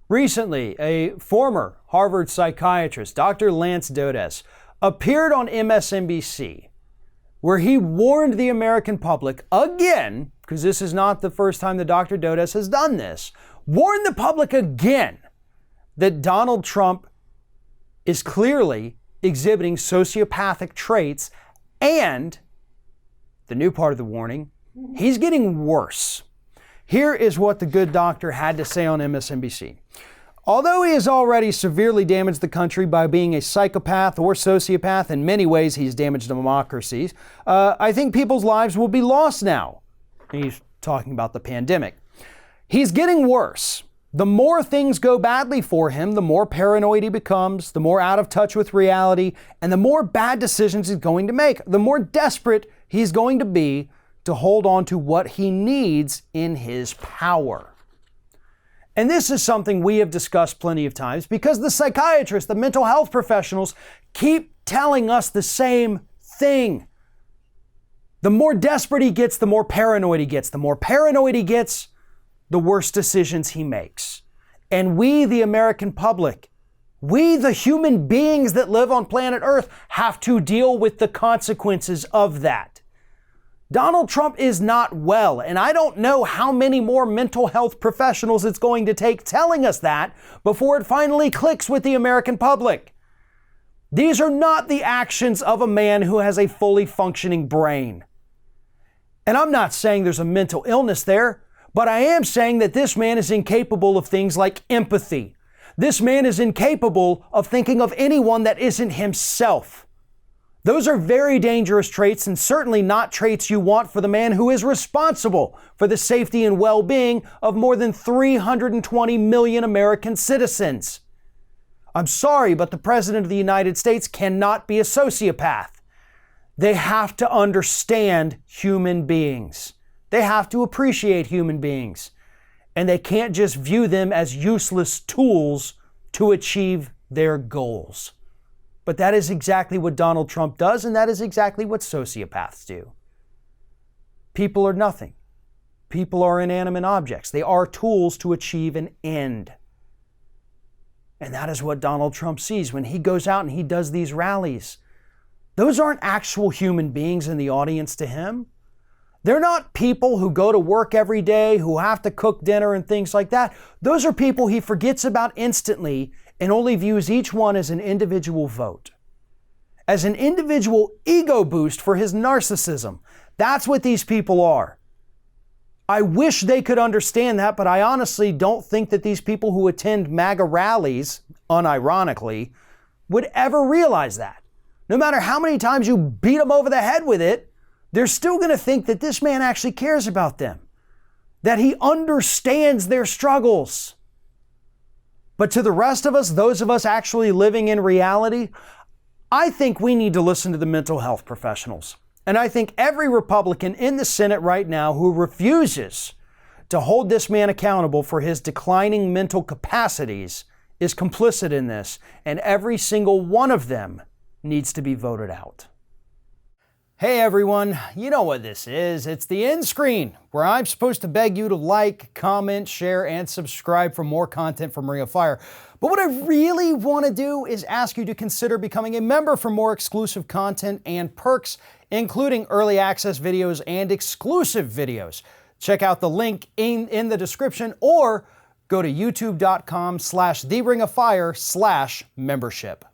Recently, a former Harvard psychiatrist, Dr. Lance Dodes, appeared on MSNBC, where he warned the American public again, because this is not the first time that Dr. Dodes has done this, warned the public again that Donald Trump is clearly exhibiting sociopathic traits, and the new part of the warning, he's getting worse. Here is what the good doctor had to say on MSNBC. Although he has already severely damaged the country by being a psychopath or sociopath, in many ways he's damaged democracies, I think people's lives will be lost now. He's talking about the pandemic. He's getting worse. The more things go badly for him, the more paranoid he becomes, the more out of touch with reality, and the more bad decisions he's going to make, the more desperate he's going to be to hold on to what he needs in his power. And this is something we have discussed plenty of times because the psychiatrists, the mental health professionals keep telling us the same thing. The more desperate he gets, the more paranoid he gets. The more paranoid he gets, the worse decisions he makes. And we, the American public, we, the human beings that live on planet Earth, have to deal with the consequences of that. Donald Trump is not well, and I don't know how many more mental health professionals it's going to take telling us that before it finally clicks with the American public. These are not the actions of a man who has a fully functioning brain. And I'm not saying there's a mental illness there, but I am saying that this man is incapable of things like empathy. This man is incapable of thinking of anyone that isn't himself. Those are very dangerous traits and certainly not traits you want for the man who is responsible for the safety and well-being of more than 320 million American citizens. I'm sorry, but the President of the United States cannot be a sociopath. They have to understand human beings. They have to appreciate human beings. And they can't just view them as useless tools to achieve their goals. But that is exactly what Donald Trump does, and that is exactly what sociopaths do. People are nothing. People are inanimate objects. They are tools to achieve an end. And that is what Donald Trump sees when he goes out and he does these rallies. Those aren't actual human beings in the audience to him. They're not people who go to work every day, who have to cook dinner and things like that. Those are people he forgets about instantly and only views each one as an individual vote, as an individual ego boost for his narcissism. That's what these people are. I wish they could understand that, but I honestly don't think that these people who attend MAGA rallies, unironically, would ever realize that. No matter how many times you beat them over the head with it, they're still going to think that this man actually cares about them, that he understands their struggles. But to the rest of us, those of us actually living in reality, I think we need to listen to the mental health professionals. And I think every Republican in the Senate right now who refuses to hold this man accountable for his declining mental capacities is complicit in this. And every single one of them needs to be voted out. Hey everyone, you know what this is. It's the end screen, where I'm supposed to beg you to like, comment, share, and subscribe for more content from Ring of Fire. But what I really want to do is ask you to consider becoming a member for more exclusive content and perks, including early access videos and exclusive videos. Check out the link in the description or go to youtube.com/theringoffire/membership.